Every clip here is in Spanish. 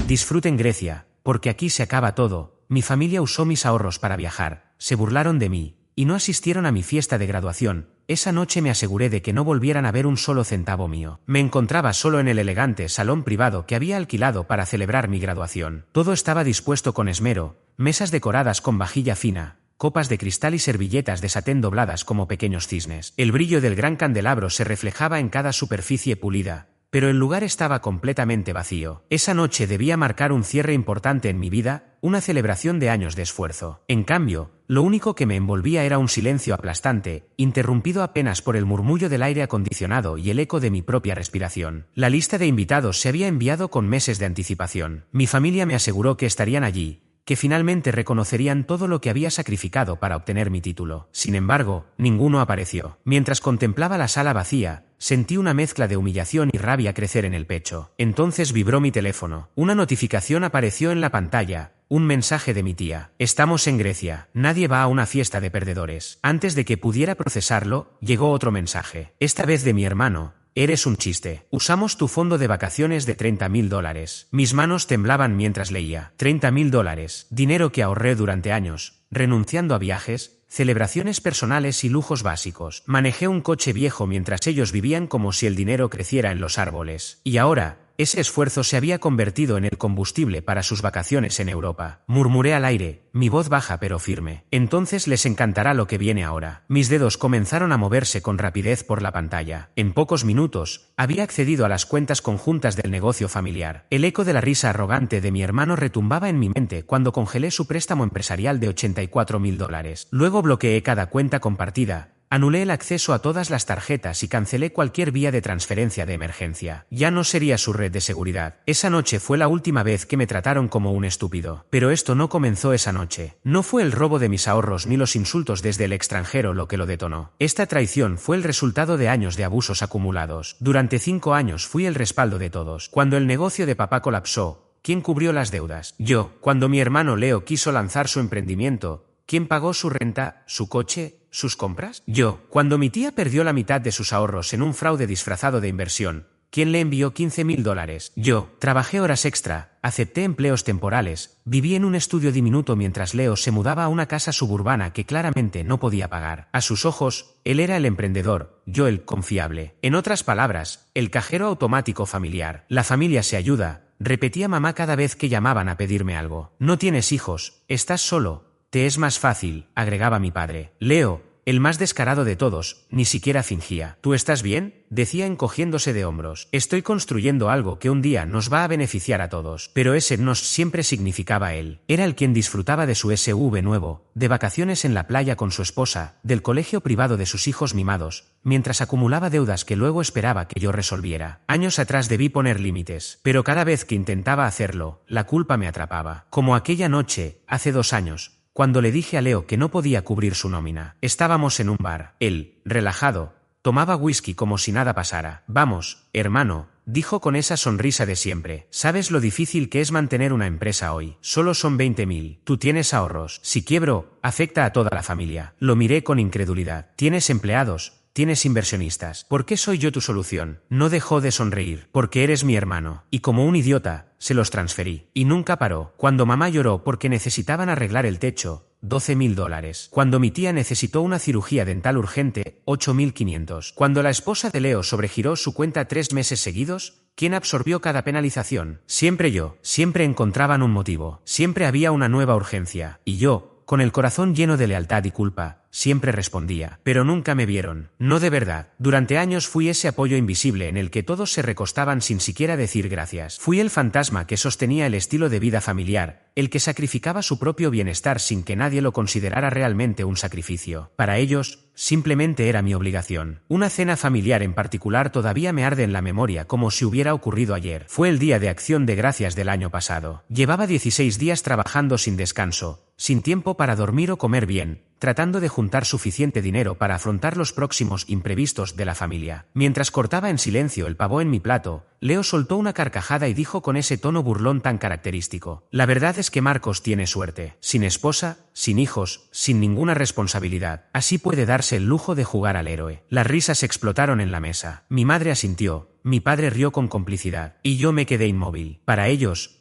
Disfruten Grecia, porque aquí se acaba todo. Mi familia usó mis ahorros para viajar, se burlaron de mí, y no asistieron a mi fiesta de graduación. Esa noche me aseguré de que no volvieran a ver un solo centavo mío. Me encontraba solo en el elegante salón privado que había alquilado para celebrar mi graduación. Todo estaba dispuesto con esmero, mesas decoradas con vajilla fina, copas de cristal y servilletas de satén dobladas como pequeños cisnes. El brillo del gran candelabro se reflejaba en cada superficie pulida, pero el lugar estaba completamente vacío. Esa noche debía marcar un cierre importante en mi vida, una celebración de años de esfuerzo. En cambio, lo único que me envolvía era un silencio aplastante, interrumpido apenas por el murmullo del aire acondicionado y el eco de mi propia respiración. La lista de invitados se había enviado con meses de anticipación. Mi familia me aseguró que estarían allí, que finalmente reconocerían todo lo que había sacrificado para obtener mi título. Sin embargo, ninguno apareció. Mientras contemplaba la sala vacía, sentí una mezcla de humillación y rabia crecer en el pecho. Entonces vibró mi teléfono. Una notificación apareció en la pantalla. Un mensaje de mi tía. Estamos en Grecia. Nadie va a una fiesta de perdedores. Antes de que pudiera procesarlo, llegó otro mensaje. Esta vez de mi hermano. Eres un chiste. Usamos tu fondo de vacaciones de $30.000. Mis manos temblaban mientras leía. $30.000. Dinero que ahorré durante años, renunciando a viajes, celebraciones personales y lujos básicos. Manejé un coche viejo mientras ellos vivían como si el dinero creciera en los árboles. Y ahora, ese esfuerzo se había convertido en el combustible para sus vacaciones en Europa. Murmuré al aire, mi voz baja pero firme. Entonces les encantará lo que viene ahora. Mis dedos comenzaron a moverse con rapidez por la pantalla. En pocos minutos, había accedido a las cuentas conjuntas del negocio familiar. El eco de la risa arrogante de mi hermano retumbaba en mi mente cuando congelé su préstamo empresarial de $84.000. Luego bloqueé cada cuenta compartida. Anulé el acceso a todas las tarjetas y cancelé cualquier vía de transferencia de emergencia. Ya no sería su red de seguridad. Esa noche fue la última vez que me trataron como un estúpido. Pero esto no comenzó esa noche. No fue el robo de mis ahorros ni los insultos desde el extranjero lo que lo detonó. Esta traición fue el resultado de años de abusos acumulados. Durante 5 años fui el respaldo de todos. Cuando el negocio de papá colapsó, ¿quién cubrió las deudas? Yo. Cuando mi hermano Leo quiso lanzar su emprendimiento, ¿quién pagó su renta, su coche, sus compras? Yo. Cuando mi tía perdió la mitad de sus ahorros en un fraude disfrazado de inversión, ¿quién le envió $15.000? Yo. Trabajé horas extra, acepté empleos temporales, viví en un estudio diminuto mientras Leo se mudaba a una casa suburbana que claramente no podía pagar. A sus ojos, él era el emprendedor, yo el confiable. En otras palabras, el cajero automático familiar. La familia se ayuda, repetía mamá cada vez que llamaban a pedirme algo. No tienes hijos, estás solo. Te es más fácil, agregaba mi padre. Leo, el más descarado de todos, ni siquiera fingía. ¿Tú estás bien?, decía encogiéndose de hombros. Estoy construyendo algo que un día nos va a beneficiar a todos. Pero ese nos siempre significaba él. Era el quien disfrutaba de su SUV nuevo, de vacaciones en la playa con su esposa, del colegio privado de sus hijos mimados, mientras acumulaba deudas que luego esperaba que yo resolviera. Años atrás debí poner límites, pero cada vez que intentaba hacerlo, la culpa me atrapaba. Como aquella noche, hace 2 años, cuando le dije a Leo que no podía cubrir su nómina. Estábamos en un bar. Él, relajado, tomaba whisky como si nada pasara. Vamos, hermano, dijo con esa sonrisa de siempre. ¿Sabes lo difícil que es mantener una empresa hoy? Solo son 20.000. Tú tienes ahorros. Si quiebro, afecta a toda la familia. Lo miré con incredulidad. ¿Tienes empleados? ¿Tienes inversionistas? ¿Por qué soy yo tu solución? No dejó de sonreír. Porque eres mi hermano. Y como un idiota, se los transferí. Y nunca paró. Cuando mamá lloró porque necesitaban arreglar el techo, $12.000. Cuando mi tía necesitó una cirugía dental urgente, $8.500. Cuando la esposa de Leo sobregiró su cuenta 3 meses seguidos, ¿quién absorbió cada penalización? Siempre yo. Siempre encontraban un motivo. Siempre había una nueva urgencia. Y yo, con el corazón lleno de lealtad y culpa, siempre respondía. Pero nunca me vieron. No de verdad. Durante años fui ese apoyo invisible en el que todos se recostaban sin siquiera decir gracias. Fui el fantasma que sostenía el estilo de vida familiar, el que sacrificaba su propio bienestar sin que nadie lo considerara realmente un sacrificio. Para ellos, simplemente era mi obligación. Una cena familiar en particular todavía me arde en la memoria como si hubiera ocurrido ayer. Fue el día de Acción de Gracias del año pasado. Llevaba 16 días trabajando sin descanso, sin tiempo para dormir o comer bien, tratando de juntar suficiente dinero para afrontar los próximos imprevistos de la familia. Mientras cortaba en silencio el pavo en mi plato, Leo soltó una carcajada y dijo con ese tono burlón tan característico: la verdad es que Marcos tiene suerte. Sin esposa, sin hijos, sin ninguna responsabilidad. Así puede darse el lujo de jugar al héroe. Las risas explotaron en la mesa. Mi madre asintió, mi padre rió con complicidad, y yo me quedé inmóvil. Para ellos,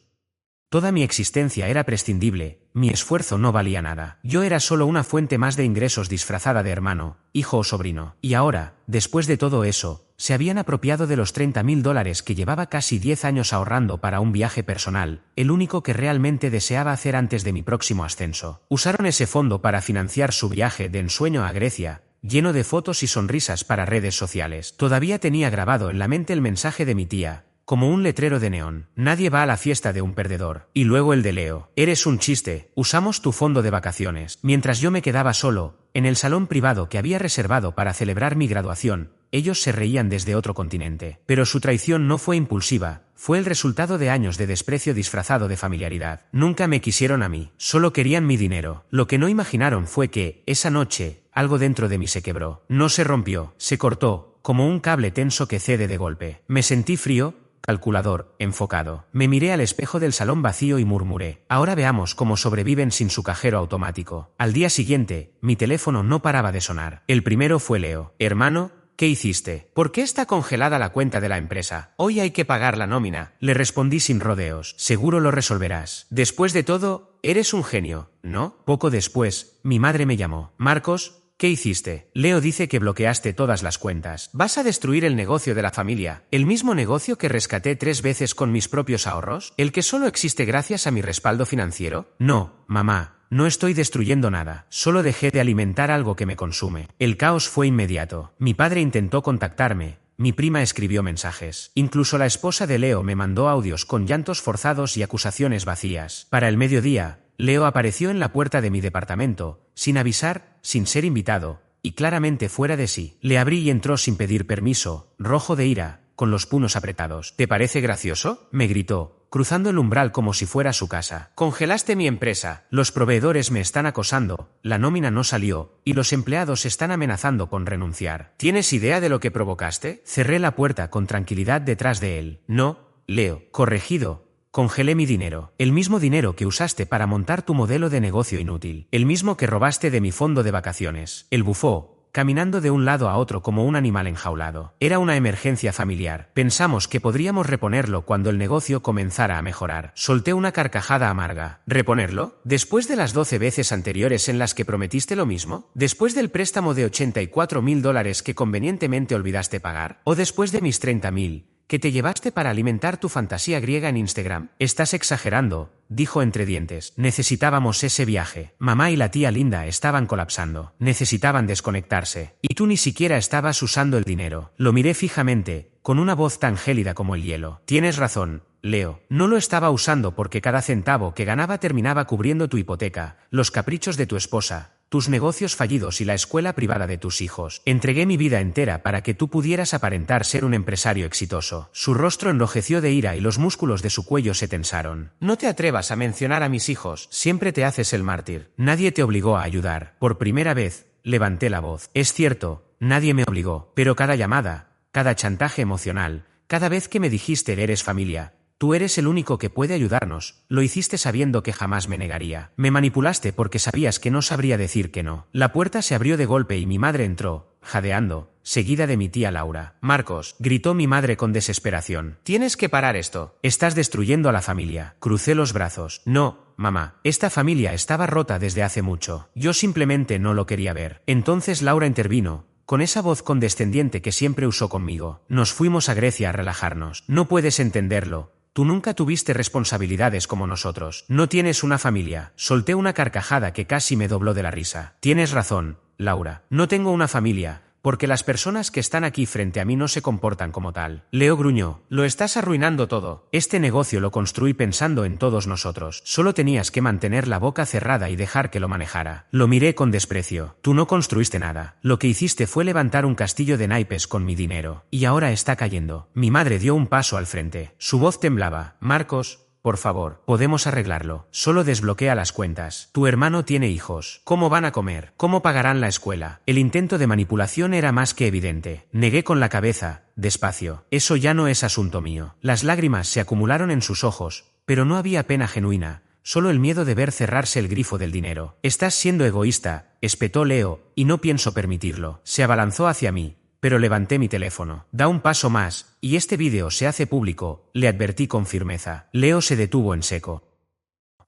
Toda mi existencia era prescindible, mi esfuerzo no valía nada. Yo era solo una fuente más de ingresos disfrazada de hermano, hijo o sobrino. Y ahora, después de todo eso, se habían apropiado de los $30.000 que llevaba casi 10 años ahorrando para un viaje personal, el único que realmente deseaba hacer antes de mi próximo ascenso. Usaron ese fondo para financiar su viaje de ensueño a Grecia, lleno de fotos y sonrisas para redes sociales. Todavía tenía grabado en la mente el mensaje de mi tía, como un letrero de neón: nadie va a la fiesta de un perdedor. Y luego el de Leo: eres un chiste, usamos tu fondo de vacaciones. Mientras yo me quedaba solo, en el salón privado que había reservado para celebrar mi graduación, ellos se reían desde otro continente. Pero su traición no fue impulsiva, fue el resultado de años de desprecio disfrazado de familiaridad. Nunca me quisieron a mí, solo querían mi dinero. Lo que no imaginaron fue que, esa noche, algo dentro de mí se quebró. No se rompió, se cortó, como un cable tenso que cede de golpe. Me sentí frío, calculador, enfocado. Me miré al espejo del salón vacío y murmuré: ahora veamos cómo sobreviven sin su cajero automático. Al día siguiente, mi teléfono no paraba de sonar. El primero fue Leo. Hermano, ¿qué hiciste? ¿Por qué está congelada la cuenta de la empresa? Hoy hay que pagar la nómina. Le respondí sin rodeos: seguro lo resolverás. Después de todo, eres un genio, ¿no? Poco después, mi madre me llamó. Marcos, ¿qué hiciste? Leo dice que bloqueaste todas las cuentas. ¿Vas a destruir el negocio de la familia? ¿El mismo negocio que rescaté 3 veces con mis propios ahorros? ¿El que solo existe gracias a mi respaldo financiero? No, mamá. No estoy destruyendo nada, solo dejé de alimentar algo que me consume. El caos fue inmediato. Mi padre intentó contactarme, mi prima escribió mensajes. Incluso la esposa de Leo me mandó audios con llantos forzados y acusaciones vacías. Para el mediodía, Leo apareció en la puerta de mi departamento, sin avisar, sin ser invitado, y claramente fuera de sí. Le abrí y entró sin pedir permiso, rojo de ira, con los puños apretados. ¿Te parece gracioso?, me gritó, cruzando el umbral como si fuera su casa. Congelaste mi empresa, los proveedores me están acosando, la nómina no salió, y los empleados están amenazando con renunciar. ¿Tienes idea de lo que provocaste? Cerré la puerta con tranquilidad detrás de él. No, Leo, corregido. Congelé mi dinero, el mismo dinero que usaste para montar tu modelo de negocio inútil, el mismo que robaste de mi fondo de vacaciones. Él bufó, caminando de un lado a otro como un animal enjaulado. Era una emergencia familiar. Pensamos que podríamos reponerlo cuando el negocio comenzara a mejorar. Solté una carcajada amarga. ¿Reponerlo? ¿Después de las 12 veces anteriores en las que prometiste lo mismo? ¿Después del préstamo de $84.000 que convenientemente olvidaste pagar? ¿O después de mis 30.000? ¿Que te llevaste para alimentar tu fantasía griega en Instagram? Estás exagerando, dijo entre dientes. Necesitábamos ese viaje. Mamá y la tía Linda estaban colapsando. Necesitaban desconectarse. Y tú ni siquiera estabas usando el dinero. Lo miré fijamente, con una voz tan gélida como el hielo. Tienes razón, Leo. No lo estaba usando porque cada centavo que ganaba terminaba cubriendo tu hipoteca, los caprichos de tu esposa, tus negocios fallidos y la escuela privada de tus hijos. Entregué mi vida entera para que tú pudieras aparentar ser un empresario exitoso. Su rostro enrojeció de ira y los músculos de su cuello se tensaron. No te atrevas a mencionar a mis hijos, siempre te haces el mártir. Nadie te obligó a ayudar. Por primera vez, levanté la voz. Es cierto, nadie me obligó, pero cada llamada, cada chantaje emocional, cada vez que me dijiste eres familia, tú eres el único que puede ayudarnos, lo hiciste sabiendo que jamás me negaría. Me manipulaste porque sabías que no sabría decir que no. La puerta se abrió de golpe y mi madre entró, jadeando, seguida de mi tía Laura. Marcos, gritó mi madre con desesperación. Tienes que parar esto. Estás destruyendo a la familia. Crucé los brazos. No, mamá. Esta familia estaba rota desde hace mucho. Yo simplemente no lo quería ver. Entonces Laura intervino, con esa voz condescendiente que siempre usó conmigo. Nos fuimos a Grecia a relajarnos. No puedes entenderlo. Tú nunca tuviste responsabilidades como nosotros. No tienes una familia. Solté una carcajada que casi me dobló de la risa. Tienes razón, Laura. No tengo una familia, porque las personas que están aquí frente a mí no se comportan como tal. Leo gruñó. Lo estás arruinando todo. Este negocio lo construí pensando en todos nosotros. Solo tenías que mantener la boca cerrada y dejar que lo manejara. Lo miré con desprecio. Tú no construiste nada. Lo que hiciste fue levantar un castillo de naipes con mi dinero. Y ahora está cayendo. Mi madre dio un paso al frente. Su voz temblaba. Marcos, por favor, podemos arreglarlo. Solo desbloquea las cuentas. Tu hermano tiene hijos. ¿Cómo van a comer? ¿Cómo pagarán la escuela? El intento de manipulación era más que evidente. Negué con la cabeza, despacio. Eso ya no es asunto mío. Las lágrimas se acumularon en sus ojos, pero no había pena genuina, solo el miedo de ver cerrarse el grifo del dinero. Estás siendo egoísta, espetó Leo, y no pienso permitirlo. Se abalanzó hacia mí, pero levanté mi teléfono. Da un paso más, y este vídeo se hace público, le advertí con firmeza. Leo se detuvo en seco.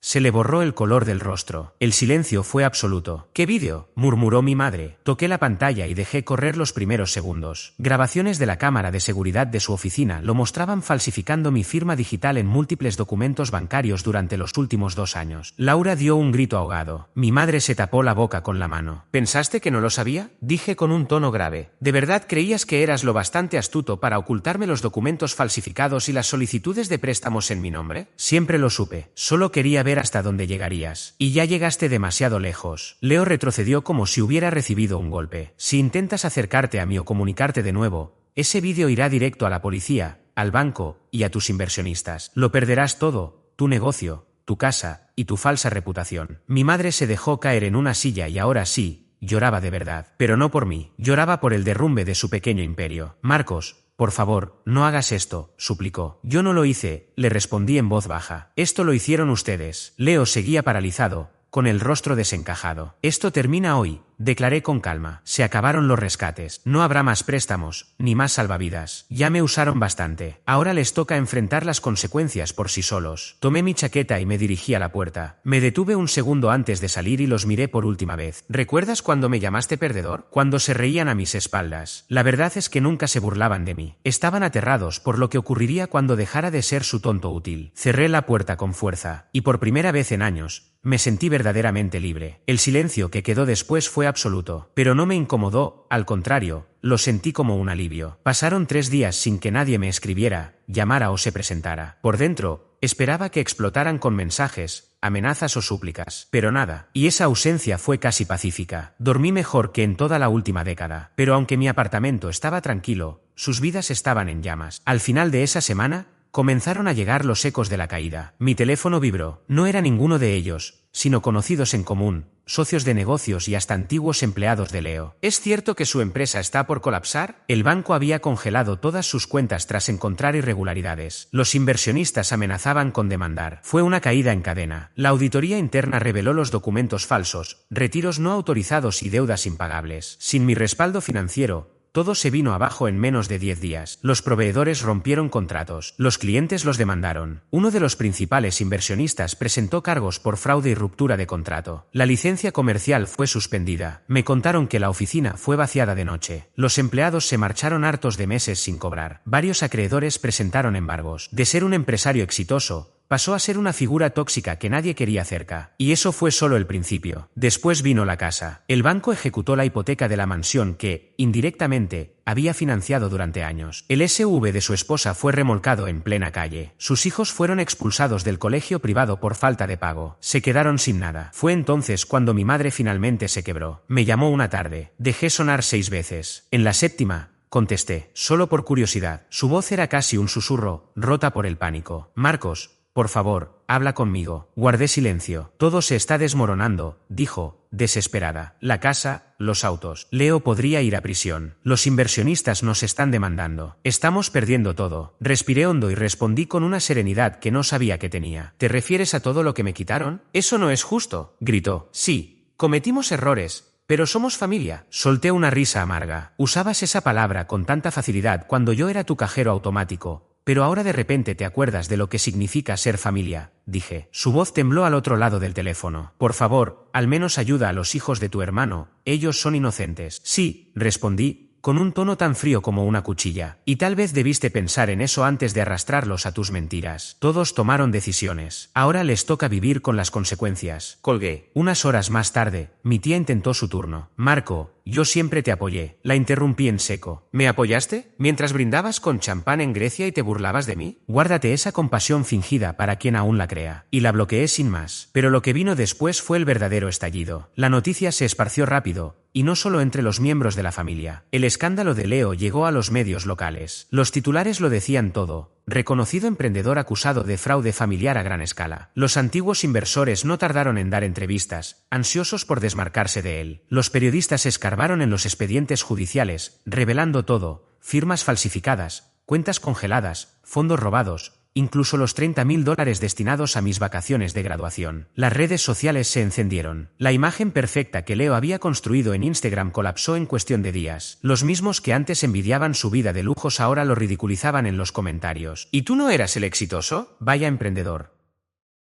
Se le borró el color del rostro. El silencio fue absoluto. ¿Qué vídeo?, murmuró mi madre. Toqué la pantalla y dejé correr los primeros segundos. Grabaciones de la cámara de seguridad de su oficina lo mostraban falsificando mi firma digital en múltiples documentos bancarios durante los últimos 2 años. Laura dio un grito ahogado. Mi madre se tapó la boca con la mano. ¿Pensaste que no lo sabía?, dije con un tono grave. ¿De verdad creías que eras lo bastante astuto para ocultarme los documentos falsificados y las solicitudes de préstamos en mi nombre? Siempre lo supe. Solo quería ver hasta dónde llegarías. Y ya llegaste demasiado lejos. Leo retrocedió como si hubiera recibido un golpe. Si intentas acercarte a mí o comunicarte de nuevo, ese vídeo irá directo a la policía, al banco y a tus inversionistas. Lo perderás todo, tu negocio, tu casa y tu falsa reputación. Mi madre se dejó caer en una silla y ahora sí, lloraba de verdad. Pero no por mí. Lloraba por el derrumbe de su pequeño imperio. Marcos, por favor, no hagas esto, suplicó. Yo no lo hice, le respondí en voz baja. Esto lo hicieron ustedes. Leo seguía paralizado, con el rostro desencajado. Esto termina hoy, declaré con calma. Se acabaron los rescates. No habrá más préstamos, ni más salvavidas. Ya me usaron bastante. Ahora les toca enfrentar las consecuencias por sí solos. Tomé mi chaqueta y me dirigí a la puerta. Me detuve un segundo antes de salir y los miré por última vez. ¿Recuerdas cuando me llamaste perdedor? Cuando se reían a mis espaldas. La verdad es que nunca se burlaban de mí. Estaban aterrados por lo que ocurriría cuando dejara de ser su tonto útil. Cerré la puerta con fuerza, y por primera vez en años, me sentí verdaderamente libre. El silencio que quedó después fue absoluto, pero no me incomodó, al contrario, lo sentí como un alivio. Pasaron 3 días sin que nadie me escribiera, llamara o se presentara. Por dentro, esperaba que explotaran con mensajes, amenazas o súplicas, pero nada. Y esa ausencia fue casi pacífica. Dormí mejor que en toda la última década. Pero aunque mi apartamento estaba tranquilo, sus vidas estaban en llamas. Al final de esa semana, comenzaron a llegar los ecos de la caída. Mi teléfono vibró. No era ninguno de ellos, sino conocidos en común, socios de negocios y hasta antiguos empleados de Leo. ¿Es cierto que su empresa está por colapsar? El banco había congelado todas sus cuentas tras encontrar irregularidades. Los inversionistas amenazaban con demandar. Fue una caída en cadena. La auditoría interna reveló los documentos falsos, retiros no autorizados y deudas impagables. Sin mi respaldo financiero, todo se vino abajo en menos de 10 días. Los proveedores rompieron contratos. Los clientes los demandaron. Uno de los principales inversionistas presentó cargos por fraude y ruptura de contrato. La licencia comercial fue suspendida. Me contaron que la oficina fue vaciada de noche. Los empleados se marcharon hartos de meses sin cobrar. Varios acreedores presentaron embargos. De ser un empresario exitoso, pasó a ser una figura tóxica que nadie quería cerca. Y eso fue solo el principio. Después vino la casa. El banco ejecutó la hipoteca de la mansión que, indirectamente, había financiado durante años. El SUV de su esposa fue remolcado en plena calle. Sus hijos fueron expulsados del colegio privado por falta de pago. Se quedaron sin nada. Fue entonces cuando mi madre finalmente se quebró. Me llamó una tarde. Dejé sonar 6 veces. En la séptima, contesté, solo por curiosidad. Su voz era casi un susurro, rota por el pánico. Marcos, por favor, habla conmigo. Guardé silencio. Todo se está desmoronando, dijo, desesperada. La casa, los autos. Leo podría ir a prisión. Los inversionistas nos están demandando. Estamos perdiendo todo. Respiré hondo y respondí con una serenidad que no sabía que tenía. ¿Te refieres a todo lo que me quitaron? Eso no es justo, gritó. Sí, cometimos errores, pero somos familia. Solté una risa amarga. Usabas esa palabra con tanta facilidad cuando yo era tu cajero automático. Pero ahora de repente te acuerdas de lo que significa ser familia, dije. Su voz tembló al otro lado del teléfono. Por favor, al menos ayuda a los hijos de tu hermano, ellos son inocentes. Sí, respondí, con un tono tan frío como una cuchilla. Y tal vez debiste pensar en eso antes de arrastrarlos a tus mentiras. Todos tomaron decisiones. Ahora les toca vivir con las consecuencias. Colgué. Unas horas más tarde, mi tía intentó su turno. Marco, yo siempre te apoyé. La interrumpí en seco. ¿Me apoyaste? ¿Mientras brindabas con champán en Grecia y te burlabas de mí? Guárdate esa compasión fingida para quien aún la crea. Y la bloqueé sin más. Pero lo que vino después fue el verdadero estallido. La noticia se esparció rápido, y no solo entre los miembros de la familia. El escándalo de Leo llegó a los medios locales. Los titulares lo decían todo. Reconocido emprendedor acusado de fraude familiar a gran escala. Los antiguos inversores no tardaron en dar entrevistas, ansiosos por desmarcarse de él. Los periodistas escarbaron en los expedientes judiciales, revelando todo: firmas falsificadas, cuentas congeladas, fondos robados, incluso los $30.000 destinados a mis vacaciones de graduación. Las redes sociales se encendieron. La imagen perfecta que Leo había construido en Instagram colapsó en cuestión de días. Los mismos que antes envidiaban su vida de lujos ahora lo ridiculizaban en los comentarios. ¿Y tú no eras el exitoso? Vaya emprendedor.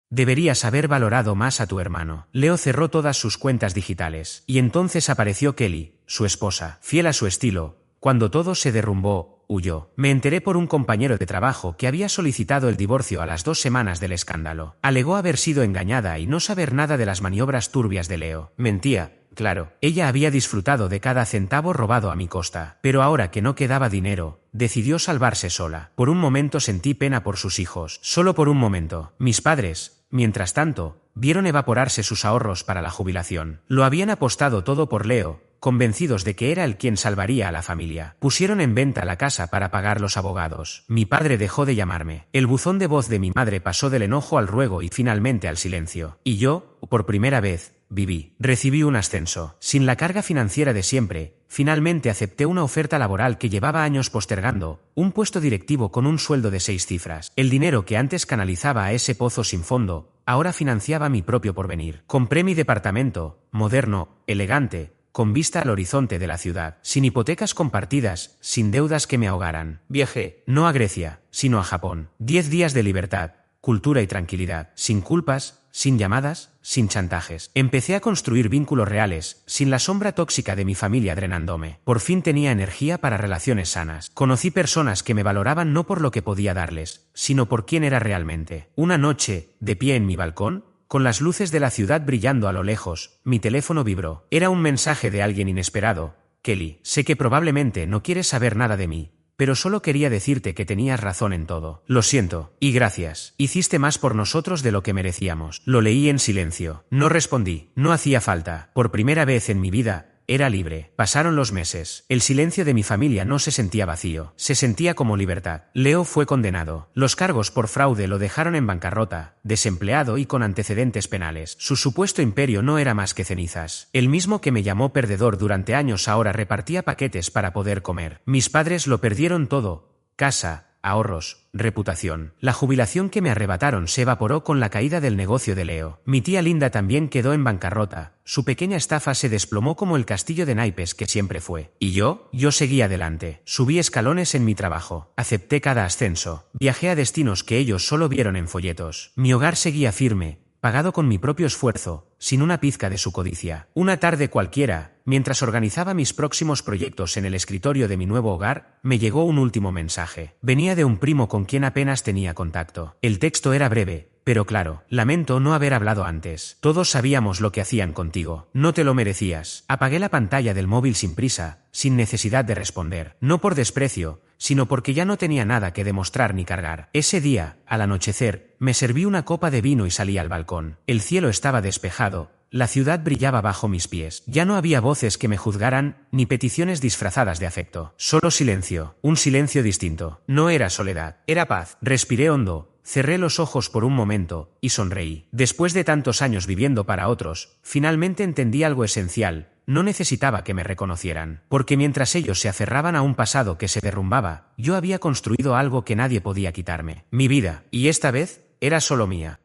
Deberías haber valorado más a tu hermano. Leo cerró todas sus cuentas digitales. Y entonces apareció Kelly, su esposa, fiel a su estilo. Cuando todo se derrumbó, huyó. Me enteré por un compañero de trabajo que había solicitado el divorcio a las 2 semanas del escándalo. Alegó haber sido engañada y no saber nada de las maniobras turbias de Leo. Mentía. Claro, ella había disfrutado de cada centavo robado a mi costa, pero ahora que no quedaba dinero, decidió salvarse sola. Por un momento sentí pena por sus hijos, solo por un momento. Mis padres, mientras tanto, vieron evaporarse sus ahorros para la jubilación. Lo habían apostado todo por Leo, convencidos de que era él quien salvaría a la familia. Pusieron en venta la casa para pagar los abogados. Mi padre dejó de llamarme. El buzón de voz de mi madre pasó del enojo al ruego y finalmente al silencio. Y yo, por primera vez, viví. Recibí un ascenso. Sin la carga financiera de siempre, finalmente acepté una oferta laboral que llevaba años postergando, un puesto directivo con un sueldo de 6 cifras. El dinero que antes canalizaba a ese pozo sin fondo, ahora financiaba mi propio porvenir. Compré mi departamento, moderno, elegante, con vista al horizonte de la ciudad, sin hipotecas compartidas, sin deudas que me ahogaran. Viajé, no a Grecia, sino a Japón. 10 días de libertad, cultura y tranquilidad, sin culpas, sin llamadas, sin chantajes. Empecé a construir vínculos reales, sin la sombra tóxica de mi familia drenándome. Por fin tenía energía para relaciones sanas. Conocí personas que me valoraban no por lo que podía darles, sino por quién era realmente. Una noche, de pie en mi balcón, con las luces de la ciudad brillando a lo lejos, mi teléfono vibró. Era un mensaje de alguien inesperado. Kelly, sé que probablemente no quieres saber nada de mí, pero solo quería decirte que tenías razón en todo. Lo siento, y gracias. Hiciste más por nosotros de lo que merecíamos. Lo leí en silencio. No respondí. No hacía falta. Por primera vez en mi vida, era libre. Pasaron los meses. El silencio de mi familia no se sentía vacío. Se sentía como libertad. Leo fue condenado. Los cargos por fraude lo dejaron en bancarrota, desempleado y con antecedentes penales. Su supuesto imperio no era más que cenizas. El mismo que me llamó perdedor durante años ahora repartía paquetes para poder comer. Mis padres lo perdieron todo. Casa, ahorros, reputación. La jubilación que me arrebataron se evaporó con la caída del negocio de Leo. Mi tía Linda también quedó en bancarrota. Su pequeña estafa se desplomó como el castillo de naipes que siempre fue. ¿Y yo? Yo seguí adelante. Subí escalones en mi trabajo. Acepté cada ascenso. Viajé a destinos que ellos solo vieron en folletos. Mi hogar seguía firme, pagado con mi propio esfuerzo, sin una pizca de su codicia. Una tarde cualquiera, mientras organizaba mis próximos proyectos en el escritorio de mi nuevo hogar, me llegó un último mensaje. Venía de un primo con quien apenas tenía contacto. El texto era breve, pero claro. Lamento no haber hablado antes. Todos sabíamos lo que hacían contigo. No te lo merecías. Apagué la pantalla del móvil sin prisa, sin necesidad de responder. No por desprecio, sino porque ya no tenía nada que demostrar ni cargar. Ese día, al anochecer, me serví una copa de vino y salí al balcón. El cielo estaba despejado. La ciudad brillaba bajo mis pies. Ya no había voces que me juzgaran, ni peticiones disfrazadas de afecto. Solo silencio. Un silencio distinto. No era soledad. Era paz. Respiré hondo. Cerré los ojos por un momento, y sonreí. Después de tantos años viviendo para otros, finalmente entendí algo esencial. No necesitaba que me reconocieran, porque mientras ellos se aferraban a un pasado que se derrumbaba, yo había construido algo que nadie podía quitarme. Mi vida, y esta vez, era solo mía.